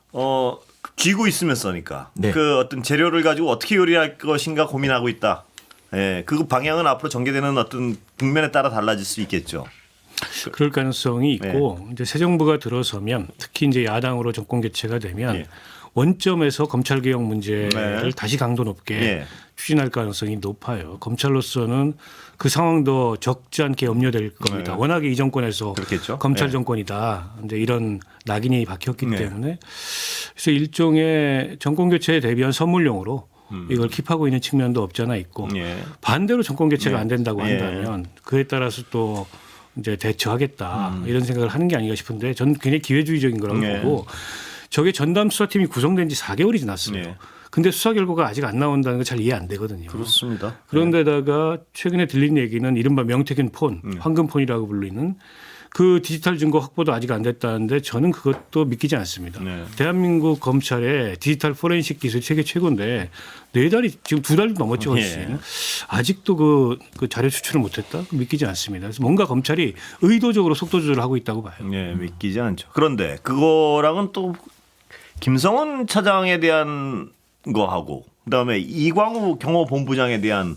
S1: 쥐고 있으면 써니까
S3: 네.
S1: 그 어떤 재료를 가지고 어떻게 요리할 것인가 고민하고 있다. 예, 그 방향은 앞으로 전개되는 어떤 국면에 따라 달라질 수 있겠죠.
S4: 그럴 가능성이 있고 이제 새 정부가 들어서면 특히 이제 야당으로 정권 교체가 되면
S1: 예.
S4: 원점에서 검찰 개혁 문제를
S1: 네.
S4: 다시 강도 높게
S1: 예.
S4: 추진할 가능성이 높아요. 검찰로서는 그 상황도 적지 않게 염려될 겁니다.
S1: 네.
S4: 워낙에 이 정권에서
S1: 그렇겠죠.
S4: 검찰
S1: 예.
S4: 정권이다. 이제 이런 낙인이 박혔기
S1: 네.
S4: 때문에 그래서 일종의 정권 교체에 대비한 선물용으로 이걸 킵하고 있는 측면도 없지 않아 있고
S1: 예.
S4: 반대로 정권 교체가
S1: 네.
S4: 안 된다고
S1: 예.
S4: 한다면 그에 따라서 또 이제 대처하겠다 이런 생각을 하는 게 아닌가 싶은데 저는 굉장히 기회주의적인 거라고
S1: 네.
S4: 보고 저게 전담 수사팀이 구성된 지 4개월이 지났습니다.
S1: 네.
S4: 근데 수사 결과가 아직 안 나온다는 거 잘 이해 안 되거든요.
S1: 그렇습니다.
S4: 그런데다가 최근에 들린 얘기는 이른바 명태균 폰, 황금폰이라고 불리는 그 디지털 증거 확보도 아직 안 됐다는데 저는 그것도 믿기지 않습니다.
S1: 네.
S4: 대한민국 검찰의 디지털 포렌식 기술 세계 최고인데 4달이 지금 2달 넘었죠. 훨씬.
S1: 예.
S4: 아직도 그 자료 추출을 못했다? 믿기지 않습니다. 그래서 뭔가 검찰이 의도적으로 속도 조절을 하고 있다고 봐요.
S1: 예, 믿기지 않죠. 그런데 그거랑은 또 김성원 차장에 대한 거하고 그다음에 이광우 경호본부장에 대한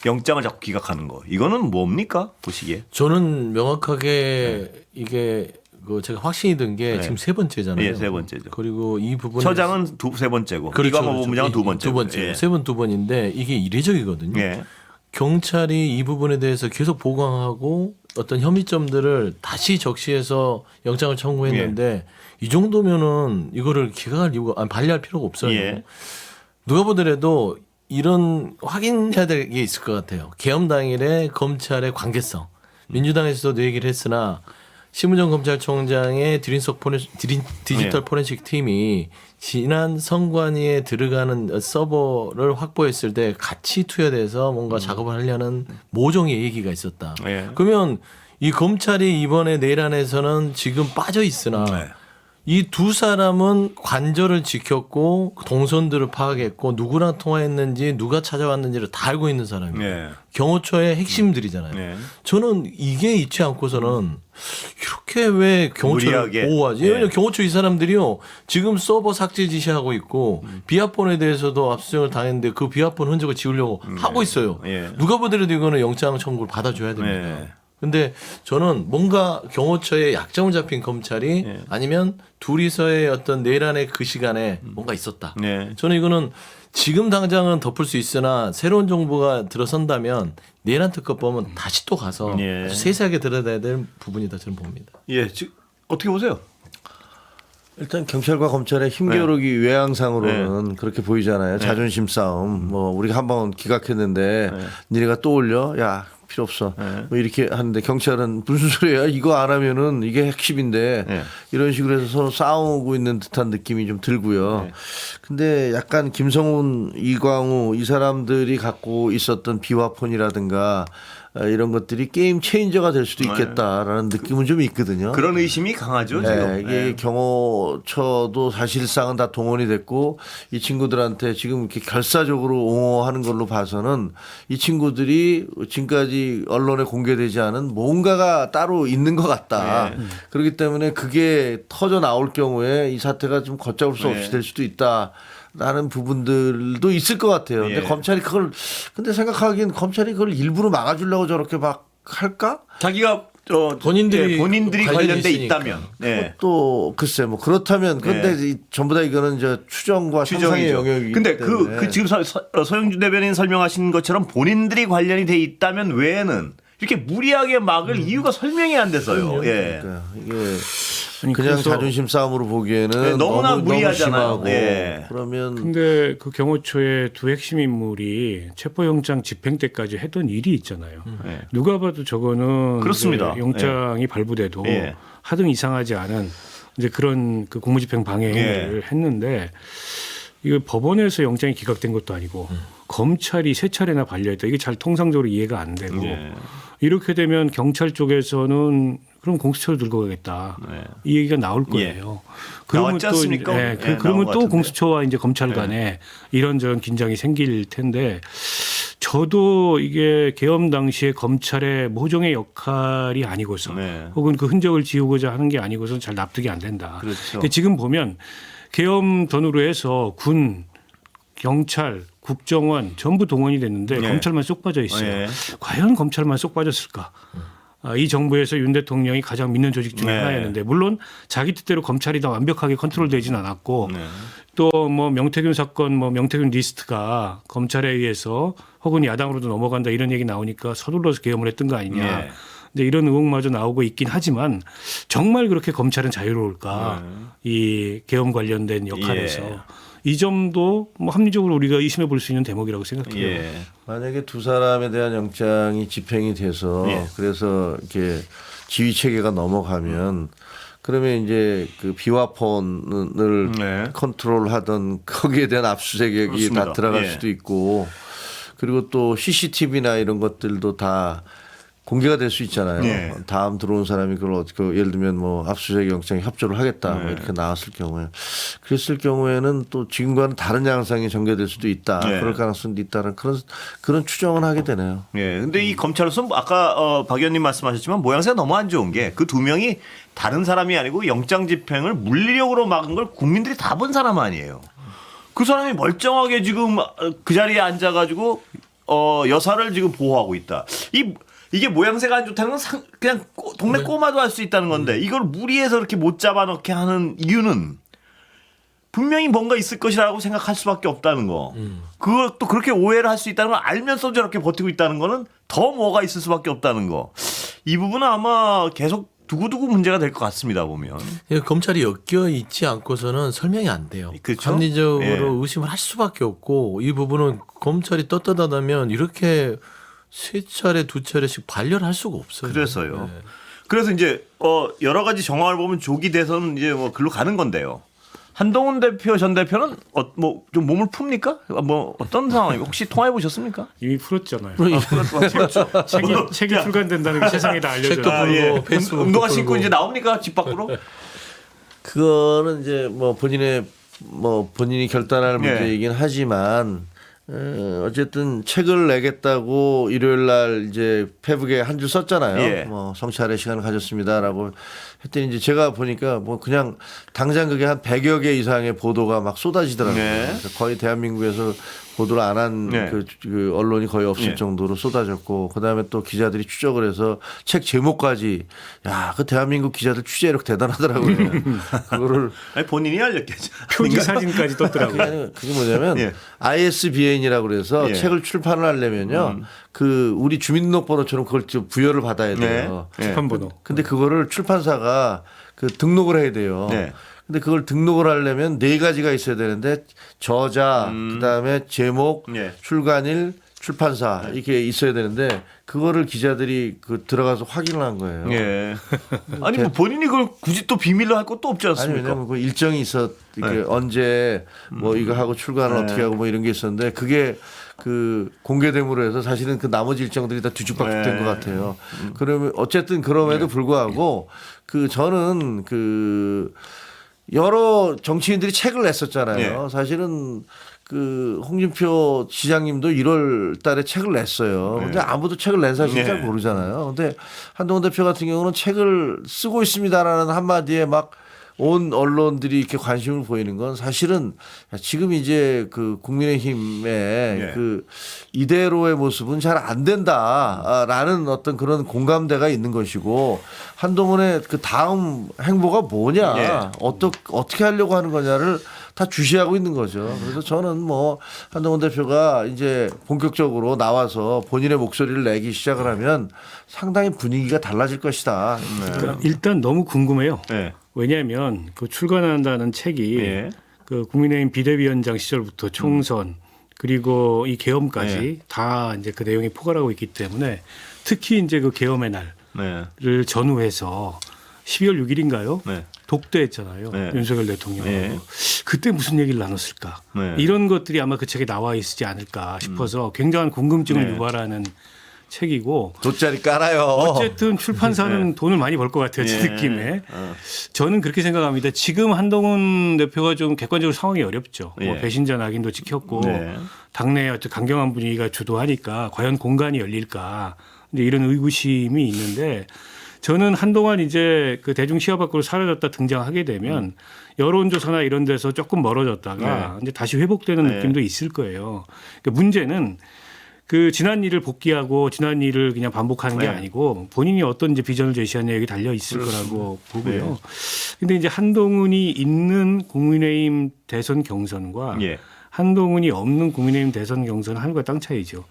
S1: 영장을 자꾸 기각하는 거. 이거는 뭡니까? 보시기에.
S3: 저는 명확하게 이게 그 제가 확신이 든 게
S1: 네.
S3: 지금 세 번째잖아요.
S1: 예, 세 번째죠.
S3: 그리고 이 부분에
S1: 처장은 세 번째고 이광우 본부장은 두 번째고.
S3: 두 번째.
S1: 예.
S3: 세 번 두 번인데 이게 이례적이거든요.
S1: 예.
S3: 경찰이 이 부분에 대해서 계속 보강하고 어떤 혐의점들을 다시 적시해서 영장을 청구했는데 이 정도면은 이거를 기각할 이유가 발리할 필요가 없어요.
S1: 예.
S3: 누가 보더라도 이런 확인해야 될 게 있을 것 같아요. 계엄 당일의 검찰의 관계성. 민주당에서도 얘기를 했으나 심우정 검찰총장의 디지털 포렌식 팀이 지난 선관위에 들어가는 서버를 확보했을 때 같이 투여돼서 뭔가 작업을 하려는 모종의 얘기가 있었다.
S1: 예.
S3: 그러면 이 검찰이 이번에 내란에서는 지금 빠져 있으나
S1: 네.
S3: 이 두 사람은 관절을 지켰고 동선들을 파악했고 누구랑 통화했는지 누가 찾아왔는지를 다 알고 있는 사람이에요.
S1: 예.
S3: 경호처의 핵심들이잖아요.
S1: 예.
S3: 저는 이게 있지 않고서는 이렇게 왜 경호처를
S1: 무리하게.
S3: 보호하지?
S1: 예.
S3: 왜냐하면 경호처 이 사람들이요. 지금 서버 삭제 지시하고 있고 비아폰에 대해서도 압수수색을 당했는데 그 비아폰 흔적을 지우려고 하고 있어요.
S1: 예.
S3: 누가 보더라도 이거는 영장 청구를 받아줘야 됩니다.
S1: 예.
S3: 근데 저는 뭔가 경호처에 약점을 잡힌 검찰이
S1: 예.
S3: 아니면 둘이서의 어떤 내란의 그 시간에 뭔가 있었다.
S1: 예.
S3: 저는 이거는 지금 당장은 덮을 수 있으나 새로운 정부가 들어선다면 내란 특검법은 다시 또 가서
S1: 예.
S3: 아주 세세하게 들여다야 될 부분이다 저는 봅니다.
S1: 예. 어떻게 보세요?
S2: 일단 경찰과 검찰의 힘겨루기 외양상으로는 그렇게 보이잖아요. 자존심 싸움. 뭐 우리가 한번 기각했는데 니네가 또 올려? 야 필요 없어. 뭐 이렇게 하는데 경찰은 무슨 소리야? 이거 안 하면은 이게 핵심인데
S1: 네.
S2: 이런 식으로 해서 서로 싸우고 있는 듯한 느낌이 좀 들고요. 근데 약간 김성훈, 이광우 이 사람들이 갖고 있었던 비화폰이라든가 이런 것들이 게임 체인저가 될 수도 있겠다라는 느낌은 좀 있거든요.
S1: 그런 의심이 강하죠,
S2: 네,
S1: 지금.
S2: 이게 경호처도 사실상은 다 동원이 됐고 이 친구들한테 지금 이렇게 결사적으로 옹호하는 걸로 봐서는 이 친구들이 지금까지 언론에 공개되지 않은 뭔가가 따로 있는 것 같다.
S1: 네.
S2: 그렇기 때문에 그게 터져 나올 경우에 이 사태가 좀 걷잡을 수 없이
S1: 네.
S2: 될 수도 있다. 라는 부분들도 있을 것 같아요. 근데
S1: 예.
S2: 검찰이 그걸 근데 생각하기엔 검찰이 그걸 일부러 막아주려고 저렇게 막 할까?
S1: 자기가
S3: 본인들이
S1: 본인들이
S3: 관련이
S1: 관련돼
S3: 있으니까.
S1: 있다면. 네.
S2: 또 글쎄 뭐 그렇다면 근데 전부 다 이거는 이제 추정과 상상의
S1: 추정이죠.
S2: 영역이기
S1: 근데
S2: 때문에
S1: 그 지금 서영주 대변인 설명하신 것처럼 본인들이 관련이 돼 있다면 외에는 이렇게 무리하게 막을 이유가 설명이 안 돼서요. 예.
S2: 그러니까 이게
S4: 아니,
S2: 그냥
S4: 그래서
S2: 자존심 싸움으로 보기에는
S1: 네, 너무나
S2: 너무
S1: 무리하잖아요.
S2: 심하고
S1: 예.
S2: 그러면
S4: 근데 그 경호처의 두 핵심 인물이 체포영장 집행 때까지 했던 일이 있잖아요.
S1: 예.
S4: 누가 봐도 저거는
S1: 그렇습니다.
S4: 이제 영장이 발부돼도
S1: 예.
S4: 하등 이상하지 않은 이제 그런 그 공무집행 방해 행위를 했는데 이거 법원에서 영장이 기각된 것도 아니고 검찰이 세 차례나 반려했다. 이게 잘 통상적으로 이해가 안 되고
S1: 예.
S4: 이렇게 되면 경찰 쪽에서는 그럼 공수처를 들고 가겠다.
S1: 네.
S4: 이 얘기가 나올 거예요. 그러면
S1: 나왔지
S4: 또
S1: 않습니까?
S4: 예,
S1: 예,
S4: 그러면
S1: 나온 것
S4: 또
S1: 같은데.
S4: 공수처와 이제 검찰 간에 이런저런 긴장이 생길 텐데 저도 이게 계엄 당시에 검찰의 모종의 역할이 아니고서
S1: 네.
S4: 혹은 그 흔적을 지우고자 하는 게 아니고서는 잘 납득이 안 된다.
S1: 그렇죠.
S4: 근데 지금 보면 계엄 전후로 해서 군, 경찰, 국정원 전부 동원이 됐는데
S1: 네.
S4: 검찰만 쏙 빠져 있어요.
S1: 네.
S4: 과연 검찰만 쏙 빠졌을까? 이 정부에서 윤 대통령이 가장 믿는 조직 중에
S1: 네.
S4: 하나였는데 물론 자기 뜻대로 검찰이 다 완벽하게 컨트롤되지는 않았고
S1: 네.
S4: 또 뭐 명태균 사건 뭐 명태균 리스트가 검찰에 의해서 혹은 야당으로도 넘어간다 이런 얘기 나오니까 서둘러서 계엄을 했던 거 아니냐.
S1: 네.
S4: 근데 이런 의혹마저 나오고 있긴 하지만 정말 그렇게 검찰은 자유로울까? 이 계엄 관련된 역할에서
S1: 예.
S4: 이 점도 뭐 합리적으로 우리가 의심해 볼 수 있는 대목이라고 생각해요.
S1: 예.
S2: 만약에 두 사람에 대한 영장이 집행이 돼서
S1: 예.
S2: 그래서 이렇게 지휘 체계가 넘어가면 그러면 이제 그 비화폰을
S1: 네.
S2: 컨트롤하던 거기에 대한 압수수색이
S1: 그렇습니다.
S2: 다 들어갈
S1: 예.
S2: 수도 있고 그리고 또 CCTV나 이런 것들도 다 공개가 될 수 있잖아요.
S1: 예.
S2: 다음 들어온 사람이 그걸 어떻게 예를 들면 뭐 압수수색 영장에 협조를 하겠다 뭐
S1: 네.
S2: 이렇게 나왔을 경우에 그랬을 경우에는 또 지금과는 다른 양상이 전개될 수도 있다.
S1: 네.
S2: 그럴 가능성도 있다는 그런 추정을 하게 되네요.
S1: 예. 근데 이 검찰로서 아까 박 의원님 말씀하셨지만 모양새가 너무 안 좋은 게 그 두 명이 다른 사람이 아니고 영장 집행을 물리력으로 막은 걸 국민들이 다 본 사람 아니에요. 그 사람이 멀쩡하게 지금 그 자리에 앉아가지고 여사를 지금 보호하고 있다. 이게 모양새가 안 좋다는 건 그냥 동네 꼬마도 할 수 있다는 건데 이걸 무리해서 이렇게 못 잡아넣게 하는 이유는 분명히 뭔가 있을 것이라고 생각할 수밖에 없다는 거. 그걸 또 그렇게 오해를 할 수 있다는 걸 알면서 저렇게 버티고 있다는 거는 더 뭐가 있을 수밖에 없다는 거. 이 부분은 아마 계속 두고두고 문제가 될 것 같습니다 보면.
S3: 검찰이 엮여 있지 않고서는 설명이 안 돼요.
S1: 그렇죠?
S3: 합리적으로
S1: 예.
S3: 의심을 할 수밖에 없고 이 부분은 검찰이 떳떳하다면 이렇게 세 차례 두 차례씩 반려할 수가 없어요.
S1: 그래서요.
S3: 네.
S1: 그래서 이제 여러 가지 정황을 보면 조기 대선은 이제 뭐 글로 가는 건데요. 한동훈 대표 전 대표는 뭐 좀 몸을 풉니까? 뭐 어떤 상황이고 혹시 통화해 보셨습니까?
S4: 이미 풀었잖아요.
S1: 그렇죠.
S4: 책이 출간된다는 게 세상에 다
S3: 책도
S4: 알려져요.
S3: 풀고 페이스북도
S1: 운동화 신고
S3: 풀고.
S1: 이제 나옵니까 집 밖으로?
S2: 그거는 이제 뭐 본인이 결단할
S1: 예.
S2: 문제이긴 하지만 어쨌든 책을 내겠다고 일요일 날 이제 페북에 한 줄 썼잖아요.
S1: 예.
S2: 뭐 성찰의 시간을 가졌습니다라고 했더니 이제 제가 보니까 뭐 그냥 당장 그게 한 100여 개 이상의 보도가 막 쏟아지더라고요.
S1: 네.
S2: 그래서 거의 대한민국에서 보도를 안 한
S1: 네.
S2: 그 언론이 거의 없을
S1: 네.
S2: 정도로 쏟아졌고 그다음에 또 기자들이 추적을 해서 책 제목까지 야, 그 대한민국 기자들 취재력 대단하더라고요. 그거를
S1: 아니, 본인이 알렸겠죠.
S4: 표지 사진까지 떴더라고요.
S2: 그게 뭐냐면
S1: 예.
S2: ISBN이라고 그래서
S1: 예.
S2: 책을 출판을 하려면요. 그 우리 주민등록번호처럼 그걸 좀 부여를 받아야 돼요.
S1: 네.
S4: 출판번호.
S2: 근데 그거를 출판사가 그 등록을 해야 돼요.
S1: 네.
S2: 근데 그걸 등록을 하려면 4가지가 있어야 되는데 저자, 그다음에 제목,
S1: 네.
S2: 출간일, 출판사 이렇게 있어야 되는데 그거를 기자들이 그 들어가서 확인을 한 거예요.
S1: 예. 아니 뭐 본인이 그걸 굳이 또 비밀로 할 것도 없지
S2: 아니
S1: 않습니까?
S2: 왜냐면 그 일정이 있어 이렇게
S1: 네.
S2: 언제 뭐 이거 하고 출간을
S1: 네.
S2: 어떻게 하고 뭐 이런 게 있었는데 그게 그 공개됨으로 해서 사실은 그 나머지 일정들이 다 뒤죽박죽된
S1: 네.
S2: 것 같아요. 그러면 어쨌든 그럼에도 불구하고 그 저는 그 여러 정치인들이 책을 냈었잖아요.
S1: 네.
S2: 사실은 그 홍준표 시장님도 1월 달에 책을 냈어요. 근데 아무도 책을 낸 사실
S1: 네.
S2: 잘 모르잖아요. 근데 한동훈 대표 같은 경우는 책을 쓰고 있습니다라는 한마디에 막 온 언론들이 이렇게 관심을 보이는 건 사실은 지금 이제 그 국민의힘의 그 이대로의 모습은 잘 안 된다라는 어떤 그런 공감대가 있는 것이고 한동훈의 그 다음 행보가 뭐냐 어떻게 하려고 하는 거냐를 다 주시하고 있는 거죠. 그래서 저는 뭐 한동훈 대표가 이제 본격적으로 나와서 본인의 목소리를 내기 시작을 하면 상당히 분위기가 달라질 것이다.
S4: 그러니까 일단 너무 궁금해요.
S1: 네.
S4: 왜냐하면 그 출간한다는 책이
S1: 예.
S4: 그 국민의힘 비대위원장 시절부터 총선 그리고 이 계엄까지
S1: 예.
S4: 다 이제 그 내용이 포괄하고 있기 때문에 특히 이제 그 계엄의 날을
S1: 네.
S4: 전후해서 12월 6일인가요?
S1: 네.
S4: 독대했잖아요.
S1: 네.
S4: 윤석열 대통령.
S1: 네.
S4: 그때 무슨 얘기를 나눴을까?
S1: 네.
S4: 이런 것들이 아마 그 책에 나와 있지 않을까 싶어서 굉장한 궁금증을
S1: 네.
S4: 유발하는 책이고
S2: 돗자리 깔아요.
S4: 어쨌든 출판사는 돈을 많이 벌 것 같아요. 제 느낌에. 저는 그렇게 생각합니다. 지금 한동훈 대표가 좀 객관적으로 상황이 어렵죠. 뭐 배신자 낙인도 찍혔고 당내 어떤 강경한 분위기가 주도하니까 과연 공간이 열릴까 이제 이런 의구심이 있는데 저는 한동안 이제 그 대중 시야 밖으로 사라졌다 등장하게 되면 여론조사나 이런 데서 조금 멀어졌다가 이제 다시 회복되는 느낌도 있을 거예요. 그러니까 문제는 그 지난 일을 복귀하고 지난 일을 그냥 반복하는 게 아니고 본인이 어떤 이제 비전을 제시하냐 여기 달려 있을 거라고 보고요. 근데 이제 한동훈이 있는 국민의힘 대선 경선과 한동훈이 없는 국민의힘 대선 경선은 하늘과 땅 차이죠.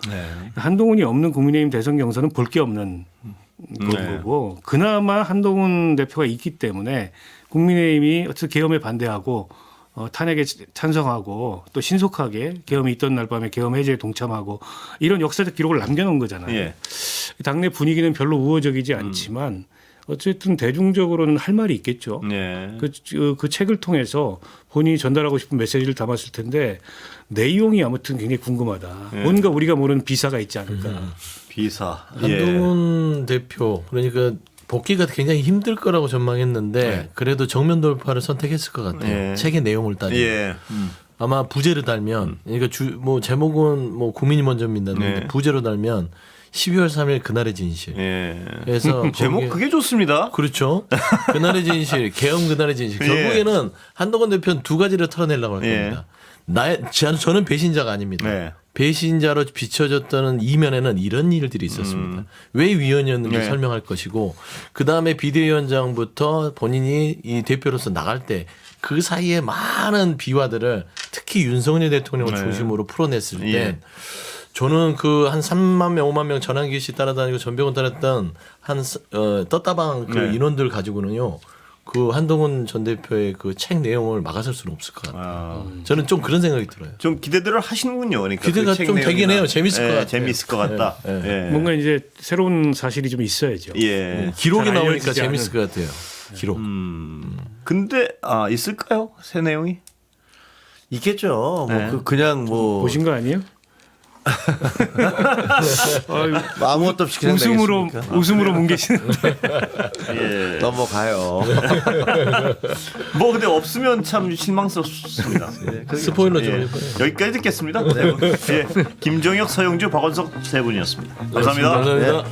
S4: 한동훈이 없는 국민의힘 대선 경선은 볼 게 없는 거고 그나마 한동훈 대표가 있기 때문에 국민의힘이 어쨌든 계엄에 반대하고 탄핵에 찬성하고 또 신속하게 계엄이 있던 날 밤에 계엄 해제에 동참하고 이런 역사적 기록을 남겨놓은 거잖아요. 당내 분위기는 별로 우호적이지 않지만 어쨌든 대중적으로는 할 말이 있겠죠. 그 책을 통해서 본인이 전달하고 싶은 메시지를 담았을 텐데 내용이 아무튼 굉장히 궁금하다. 뭔가 우리가 모르는 비사가 있지 않을까.
S1: 비사.
S3: 한동훈 대표 그러니까 복귀가 굉장히 힘들 거라고 전망했는데 그래도 정면 돌파를 선택했을 것 같아요. 책의 내용을 따지면 아마 부제를 달면 그러니까 뭐 제목은 뭐 국민이 먼저 민다는데 부제로 달면 12월 3일 그날의 진실. 그래서
S1: 제목 그게 좋습니다.
S3: 그렇죠. 그날의 진실, 계엄 그날의 진실. 결국에는 한동훈 대표는 두 가지를 털어내려고 할 겁니다. 저는 배신자가 아닙니다. 배신자로 비춰졌다는 이면에는 이런 일들이 있었습니다. 왜 위원이었는지 설명할 것이고 그 다음에 비대위원장부터 본인이 이 대표로서 나갈 때 그 사이에 많은 비화들을 특히 윤석열 대통령을 중심으로 풀어냈을 때 저는 그 한 3만 명, 5만 명 전환기 씨 따라다니고 전병훈 따랐던 한 떴다방 그 인원들 가지고는요. 그 한동훈 전 대표의 그 책 내용을 막아설 수는 없을 것 같아요. 저는 좀 그런 생각이 들어요.
S1: 좀 기대들을 하시는군요. 그러니까
S3: 기대가
S1: 그
S3: 좀 되긴 해요. 재밌을 것 같아요.
S1: 재밌을 것 같다.
S4: 뭔가 이제 새로운 사실이 좀 있어야죠.
S3: 기록이
S4: 잘
S3: 나오니까
S4: 알려지지
S3: 재밌을 것 같아요. 기록.
S1: 근데 있을까요? 새 내용이?
S2: 있겠죠. 뭐 그냥 뭐
S4: 보신 거 아니에요?
S2: 아무것도 없이 그냥
S4: 웃음으로 뭉개시는데
S2: 넘어가요.
S1: 뭐 근데 없으면 참 실망스럽습니다.
S3: 스포일러 좀 해봐요.
S1: 여기까지 듣겠습니다. 김종혁, 서영주, 박원석 세 분이었습니다. 감사합니다.
S3: 감사합니다.